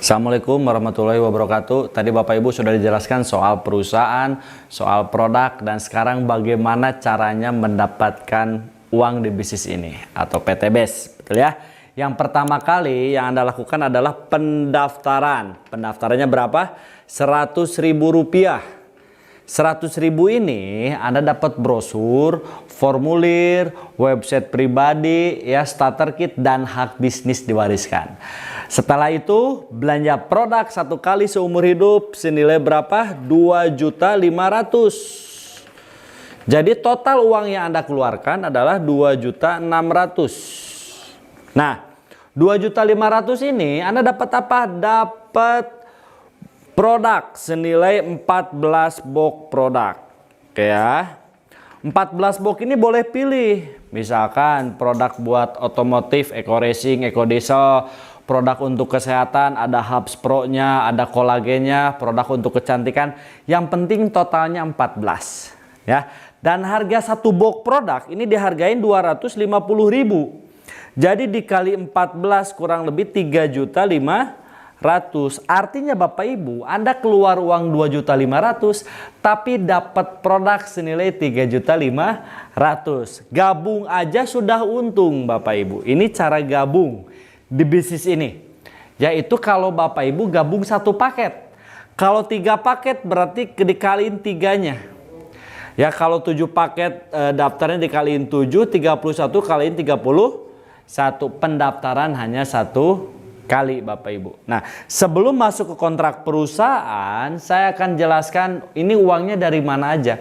Assalamualaikum warahmatullahi wabarakatuh. Tadi Bapak Ibu sudah dijelaskan soal perusahaan, soal produk, dan sekarang bagaimana caranya mendapatkan uang di bisnis ini atau PTBS, betul ya? Yang pertama kali yang Anda lakukan adalah pendaftaran. Pendaftarannya berapa? Rp100.000. 100.000 ini Anda dapat brosur, formulir, website pribadi, ya, starter kit, dan hak bisnis diwariskan. Setelah itu belanja produk satu kali seumur hidup senilai berapa? 2.500.000. Jadi total uang yang Anda keluarkan adalah 2.600.000. Nah, 2.500.000 ini Anda dapat apa? Dapat produk senilai 14 box produk. Oke ya. 14 box ini boleh pilih. Misalkan produk buat otomotif, eco racing, eco diesel, produk untuk kesehatan, ada Hubs Pro-nya, ada kolagennya, produk untuk kecantikan. Yang penting totalnya 14 ya. Dan harga satu box produk ini dihargain 250.000. Jadi dikali 14 kurang lebih 3.500.000. Artinya Bapak Ibu, Anda keluar uang 2.500.000 tapi dapat produk senilai 3.500.000. Gabung aja sudah untung Bapak Ibu. Ini cara gabung di bisnis ini. Yaitu kalau Bapak Ibu gabung satu paket. Kalau 3 paket berarti dikaliin 3-nya. Ya, kalau 7 paket daftarnya dikaliin 7, 31 kaliin 31. Pendaftaran hanya satu kali Bapak Ibu. Nah, sebelum masuk ke kontrak perusahaan, saya akan jelaskan ini uangnya dari mana aja.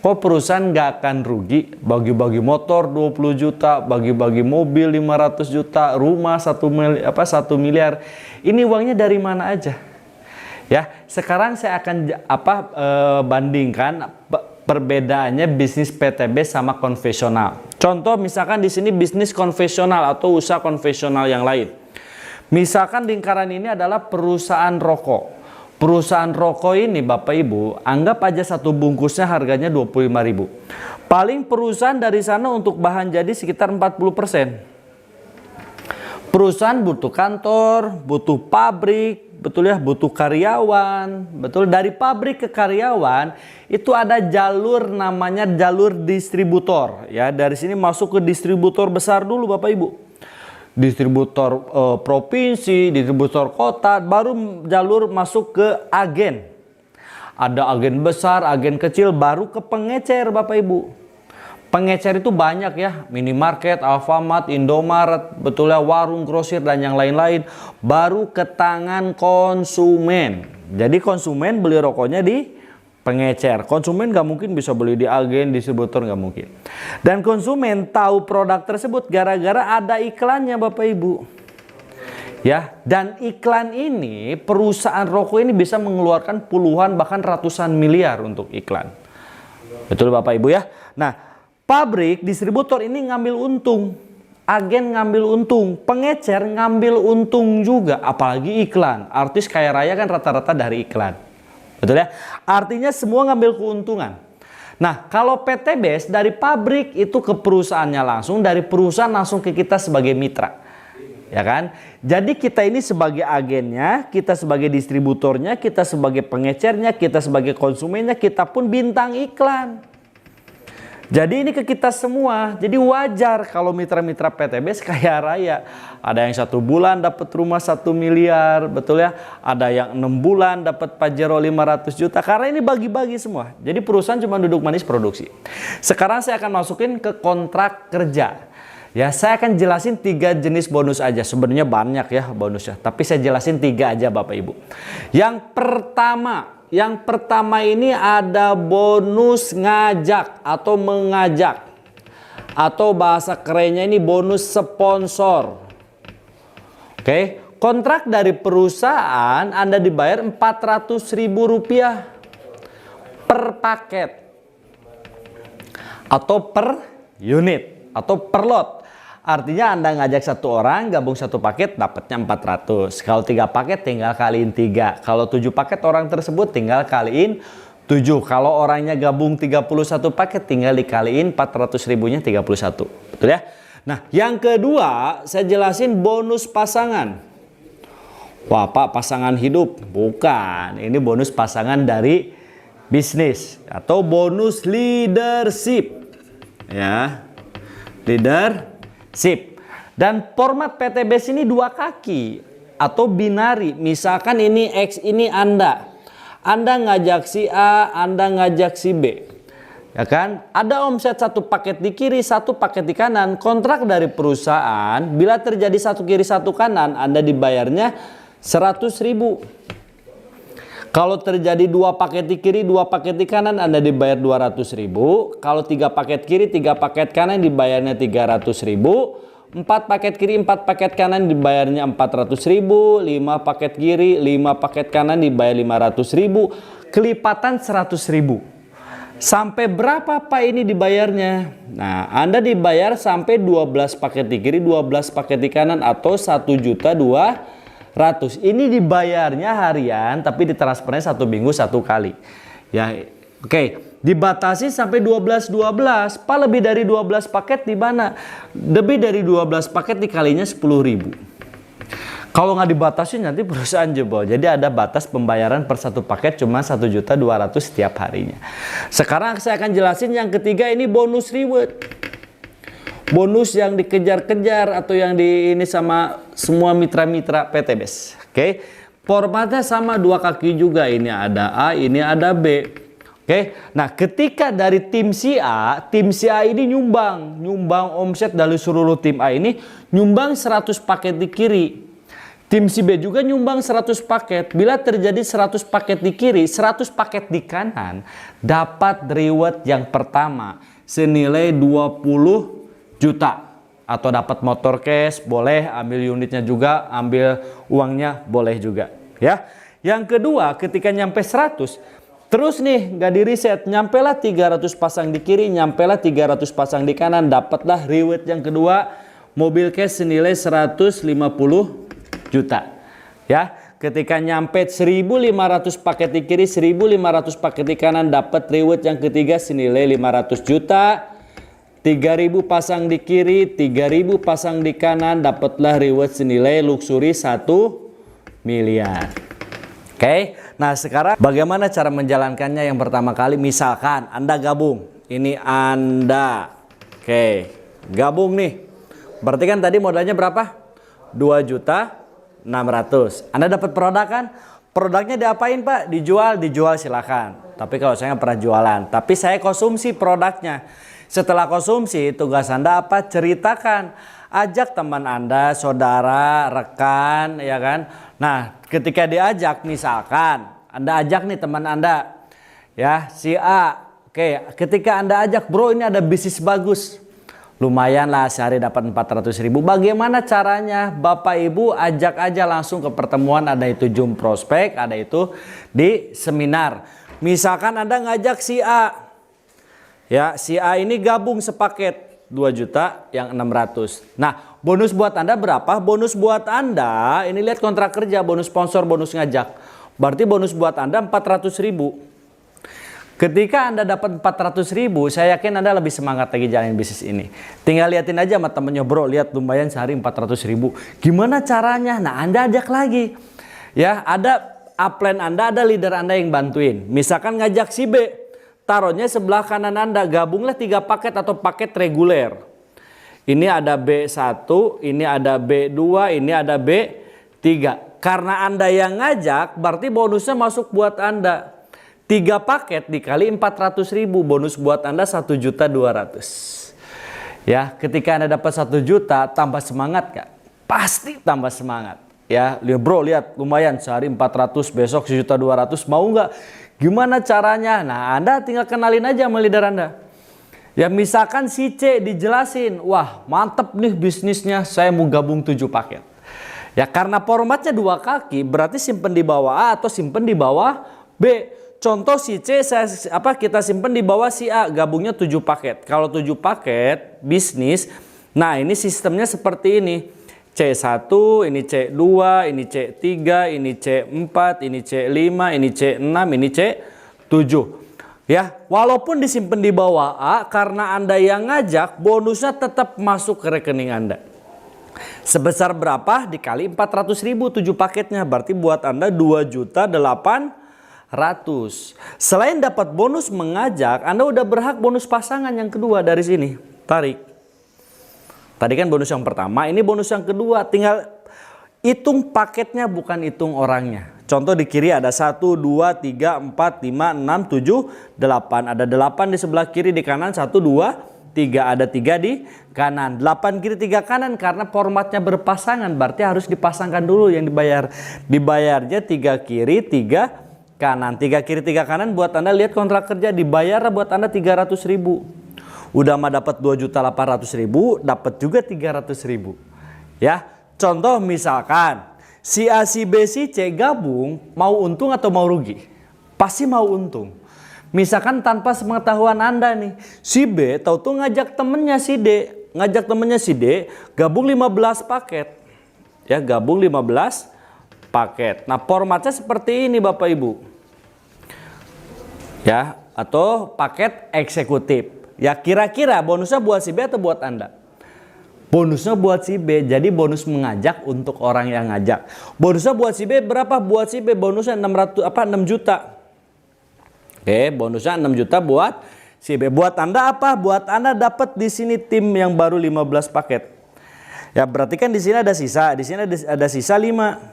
Kok perusahaan nggak akan rugi? Bagi-bagi motor 20 juta, bagi-bagi mobil 500 juta, rumah 1 miliar. Ini uangnya dari mana aja? Ya, sekarang saya akan bandingkan perbedaannya bisnis PTB sama konvensional. Contoh misalkan di sini bisnis konvensional atau usaha konvensional yang lain. Misalkan lingkaran ini adalah perusahaan rokok. Perusahaan rokok ini Bapak Ibu, anggap aja satu bungkusnya harganya 25.000. Paling perusahaan dari sana untuk bahan jadi sekitar 40%. Perusahaan butuh kantor, butuh pabrik, betul ya, butuh karyawan. Betul, dari pabrik ke karyawan itu ada jalur namanya jalur distributor. Ya, dari sini masuk ke distributor besar dulu Bapak Ibu. Distributor provinsi, distributor kota, baru jalur masuk ke agen. Ada agen besar, agen kecil, baru ke pengecer Bapak Ibu. Pengecer itu banyak ya, minimarket, Alfamart, Indomaret, betul ya, warung grosir dan yang lain-lain. Baru ke tangan konsumen. Jadi konsumen beli rokoknya di pengecer. Konsumen nggak mungkin bisa beli di agen, distributor nggak mungkin. Dan konsumen tahu produk tersebut gara-gara ada iklannya Bapak Ibu. Ya, dan iklan ini perusahaan rokok ini bisa mengeluarkan puluhan bahkan ratusan miliar untuk iklan. Betul Bapak Ibu ya. Nah, pabrik, distributor ini ngambil untung. Agen ngambil untung, pengecer ngambil untung juga, apalagi iklan. Artis kaya raya kan rata-rata dari iklan. Betul ya? Artinya semua ngambil keuntungan. Nah, kalau PTBS dari pabrik itu ke perusahaannya langsung, dari perusahaan langsung ke kita sebagai mitra. Ya kan? Jadi kita ini sebagai agennya, kita sebagai distributornya, kita sebagai pengecernya, kita sebagai konsumennya, kita pun bintang iklan. Jadi ini ke kita semua. Jadi wajar kalau mitra-mitra PTBS kaya raya. Ada yang 1 bulan dapat rumah 1 miliar, betul ya. Ada yang 6 bulan dapat Pajero 500 juta. Karena ini bagi-bagi semua. Jadi perusahaan cuma duduk manis produksi. Sekarang saya akan masukin ke kontrak kerja. Ya, saya akan jelasin 3 jenis bonus aja. Sebenarnya banyak ya bonusnya. Tapi saya jelasin 3 aja Bapak Ibu. Yang pertama ini ada bonus ngajak atau mengajak. Atau bahasa kerennya ini bonus sponsor. Oke, kontrak dari perusahaan Anda dibayar Rp400.000 per paket. Atau per unit atau per lot. Artinya Anda ngajak 1 orang, gabung 1 paket, dapatnya 400. Kalau 3 paket tinggal kaliin 3. Kalau 7 paket orang tersebut tinggal kaliin 7. Kalau orangnya gabung 31 paket tinggal dikaliin 400.000-nya 31. Betul ya? Nah, yang kedua saya jelasin bonus pasangan. Wah Pak, pasangan hidup. Bukan, ini bonus pasangan dari bisnis atau bonus leadership. Ya, leadership. Dan format PTBS ini dua kaki atau binari. Misalkan ini X, ini Anda. Anda ngajak si A, Anda ngajak si B. Ya kan? Ada omset satu paket di kiri, satu paket di kanan. Kontrak dari perusahaan, bila terjadi satu kiri, satu kanan, Anda dibayarnya 100.000. Kalau terjadi dua paket di kiri, dua paket di kanan, Anda dibayar 200.000. Kalau tiga paket kiri, tiga paket kanan, dibayarnya 300.000. 4 paket kiri, 4 paket kanan dibayarnya 400.000. 5 paket kiri, 5 paket kanan dibayar 500.000. Kelipatan 100.000. Sampai berapa Pak ini dibayarnya? Nah, Anda dibayar sampai 12 paket di kiri, 12 paket di kanan atau 1.200.000. Ini dibayarnya harian tapi ditransfernya 1 minggu 1 kali. Ya, oke. Dibatasi sampai 12. Pak, lebih dari 12 paket di mana? Lebih dari 12 paket dikalinya 10.000. Kalau nggak dibatasi nanti perusahaan jebol. Jadi ada batas pembayaran per satu paket cuma 1.200.000 setiap harinya. Sekarang saya akan jelasin yang ketiga, ini bonus reward. Bonus yang dikejar-kejar atau yang di ini sama semua mitra-mitra PTBS. Oke. Formatnya sama, dua kaki juga. Ini ada A, ini ada B. Oke. Nah, ketika dari tim si A ini nyumbang omset dari seluruh tim A ini nyumbang 100 paket di kiri. Tim si B juga nyumbang 100 paket. Bila terjadi 100 paket di kiri, 100 paket di kanan, dapat reward yang pertama senilai 20 juta. Atau dapat motor cash, boleh, ambil unitnya juga, ambil uangnya, boleh juga. Ya. Yang kedua, ketika nyampe 100, terus nih nggak di reset, nyampelah 300 pasang di kiri, nyampelah 300 pasang di kanan, dapatlah reward yang kedua, mobil cash senilai 150 juta. Ya, ketika nyampe 1.500 paket di kiri, 1.500 paket di kanan, dapat reward yang ketiga senilai 500 juta. 3.000 pasang di kiri, 3.000 pasang di kanan, dapatlah reward senilai luxury 1 miliar. Oke, nah sekarang bagaimana cara menjalankannya? Yang pertama kali, misalkan Anda gabung. Ini Anda. Oke, gabung nih. Berarti kan tadi modalnya berapa? 2.600.000. Anda dapat produk kan? Produknya diapain Pak? Dijual silakan. Tapi kalau saya nggak pernah jualan, tapi saya konsumsi produknya. Setelah konsumsi, tugas Anda apa? Ceritakan, ajak teman Anda, saudara, rekan, ya kan? Nah, ketika diajak, misalkan Anda ajak nih teman Anda, ya si A. Oke, ketika Anda ajak, bro ini ada bisnis bagus. Lumayan lah sehari dapat 400.000. Bagaimana caranya? Bapak Ibu ajak aja langsung ke pertemuan, ada itu Zoom prospek, ada itu di seminar. Misalkan Anda ngajak si A. Ya, si A ini gabung sepaket 2 juta yang 600. Nah, bonus buat Anda berapa? Bonus buat Anda, ini lihat kontrak kerja, bonus sponsor, bonus ngajak. Berarti bonus buat Anda 400.000. Ketika Anda dapat 400.000, saya yakin Anda lebih semangat lagi jalanin bisnis ini. Tinggal liatin aja sama temennya, bro, lihat lumayan sehari 400.000. Gimana caranya? Nah, Anda ajak lagi. Ya, ada upline Anda, ada leader Anda yang bantuin. Misalkan ngajak si B, taruhnya sebelah kanan Anda, gabunglah 3 paket atau paket reguler. Ini ada B1, ini ada B2, ini ada B3. Karena Anda yang ngajak, berarti bonusnya masuk buat Anda. 3 paket dikali 400.000, bonus buat Anda 1.200.000. Ya, ketika Anda dapat 1 juta, tambah semangat gak? Pasti tambah semangat. Ya, bro, lihat lumayan sehari 400, besok 1.200.000, mau nggak? Gimana caranya? Nah, Anda tinggal kenalin aja sama leader Anda. Ya, misalkan si C dijelasin, wah mantep nih bisnisnya, saya mau gabung 7 paket. Ya, karena formatnya 2 kaki, berarti simpen di bawah A atau simpen di bawah B. Contoh si C kita simpen di bawah si A, gabungnya 7 paket. Kalau 7 paket bisnis, nah ini sistemnya seperti ini. C1, ini C2, ini C3, ini C4, ini C5, ini C6, ini C7. Ya, walaupun disimpan di bawah A, karena Anda yang ngajak, bonusnya tetap masuk ke rekening Anda. Sebesar berapa dikali 400.000 7 paketnya, berarti buat Anda 2.800.000. Selain dapat bonus mengajak, Anda udah berhak bonus pasangan yang kedua dari sini. Tarik. Tadi kan bonus yang pertama, ini bonus yang kedua. Tinggal hitung paketnya, bukan hitung orangnya. Contoh di kiri ada 1, 2, 3, 4, 5, 6, 7, 8. Ada 8 di sebelah kiri, di kanan 1, 2, 3. Ada 3 di kanan. 8 kiri 3 kanan karena formatnya berpasangan. Berarti harus dipasangkan dulu yang dibayar. Dibayarnya 3 kiri 3 kanan. 3 kiri 3 kanan buat Anda lihat kontrak kerja. Dibayar buat Anda 300.000. Udah mah dapat 2.800.000, dapat juga 300.000. Ya. Contoh misalkan si A, si B, si C gabung, mau untung atau mau rugi? Pasti mau untung. Misalkan tanpa sepengetahuan Anda nih, si B tahu-tahu ngajak temennya si D, gabung 15 paket. Ya, gabung 15 paket. Nah, formatnya seperti ini Bapak Ibu. Ya, atau paket eksekutif. Ya, kira-kira bonusnya buat si B atau buat Anda? Bonusnya buat si B, jadi bonus mengajak untuk orang yang ngajak. Bonusnya buat si B berapa? Buat si B bonusnya 6 juta. Oke, bonusnya 6 juta buat si B. Buat Anda apa? Buat Anda dapat di sini tim yang baru 15 paket. Ya, berarti kan di sini ada sisa, di sini ada sisa 5.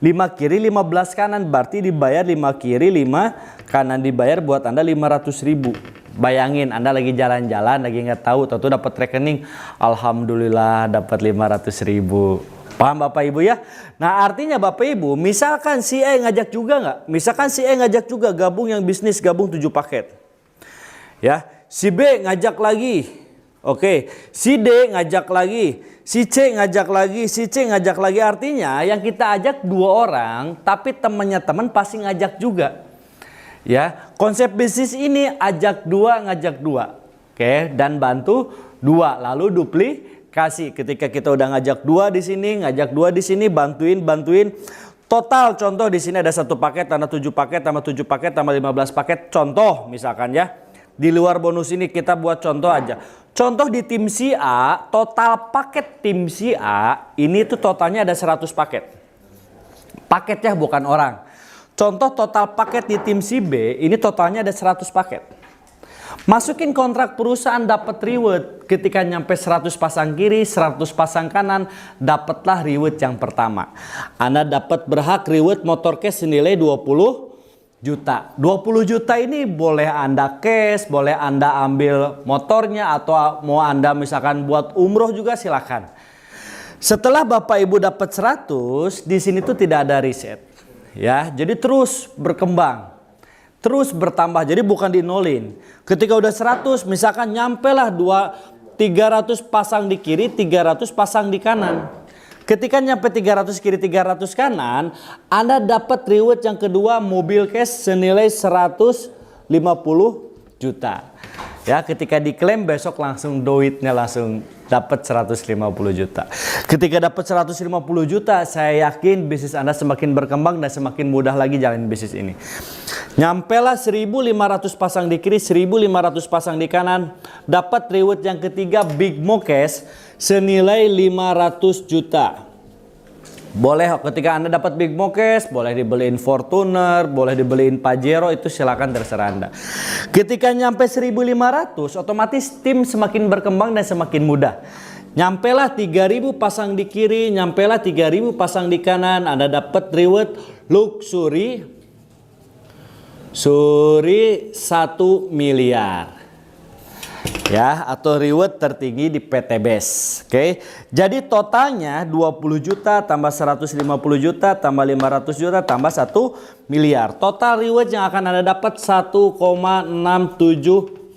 5 kiri 15 kanan, berarti dibayar 5 kiri 5 kanan, dibayar buat Anda 500.000. Bayangin Anda lagi jalan-jalan, lagi nggak tahu dapat rekening, alhamdulillah dapat 500.000. Paham Bapak Ibu ya? Nah, artinya Bapak Ibu, misalkan si E ngajak juga nggak? Misalkan si E ngajak juga gabung yang bisnis, gabung 7 paket. Ya, si B ngajak lagi. Oke, si D ngajak lagi, si C ngajak lagi, si C ngajak lagi. Artinya yang kita ajak 2 orang, tapi temannya teman pasti ngajak juga. Ya, konsep bisnis ini ajak 2 ngajak 2. Oke, dan bantu 2, lalu duplikasi. Ketika kita udah ngajak 2 di sini, ngajak 2 di sini, bantuin. Total contoh di sini ada 1 paket tambah 7 paket tambah 7 paket tambah 15 paket. Contoh misalkan ya. Di luar bonus ini kita buat contoh aja. Contoh di tim si A, total paket tim si A ini tuh totalnya ada 100 paket. Paketnya bukan orang. Contoh total paket di tim si B, ini totalnya ada 100 paket. Masukin kontrak perusahaan, dapat reward. Ketika nyampe 100 pasang kiri, 100 pasang kanan, dapatlah reward yang pertama. Anda dapat berhak reward motor cash senilai 20 juta. 20 juta ini boleh Anda cash, boleh Anda ambil motornya, atau mau Anda misalkan buat umroh juga silakan. Setelah Bapak Ibu dapat 100, di sini tuh tidak ada riset. Ya, jadi terus berkembang, terus bertambah, jadi bukan dinolin. Ketika udah 100, misalkan nyampe lah 300 pasang di kiri, 300 pasang di kanan. Ketika nyampe 300 kiri, 300 kanan, Anda dapat reward yang kedua, mobil cash senilai 150 juta. Ya, ketika diklaim besok langsung duitnya langsung dapat 150 juta. Ketika dapat 150 juta, saya yakin bisnis Anda semakin berkembang dan semakin mudah lagi jalanin bisnis ini. Nyampelah 1.500 pasang di kiri, 1.500 pasang di kanan, dapat reward yang ketiga, Big Mo Cash senilai 500 juta. Boleh ketika Anda dapat Big Mo Cash, boleh dibeliin Fortuner, boleh dibeliin Pajero, itu silakan terserah Anda. Ketika nyampe 1.500, otomatis tim semakin berkembang dan semakin mudah. Nyampelah 3.000 pasang di kiri, nyampelah 3.000 pasang di kanan, Anda dapat reward luxury 1 miliar. Ya, atau reward tertinggi di PT BES. Oke. Jadi totalnya 20 juta tambah 150 juta tambah 500 juta tambah 1 miliar. Total reward yang akan Anda dapat 1,67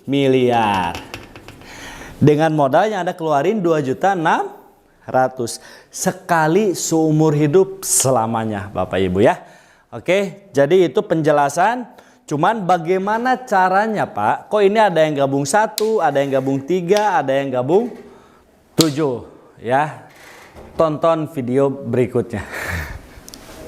miliar. Dengan modal yang Anda keluarin 2.600.000 sekali seumur hidup selamanya, Bapak Ibu ya. Oke, jadi itu penjelasan. Cuman bagaimana caranya Pak? Kok ini ada yang gabung 1, ada yang gabung 3, ada yang gabung 7 ya. Tonton video berikutnya.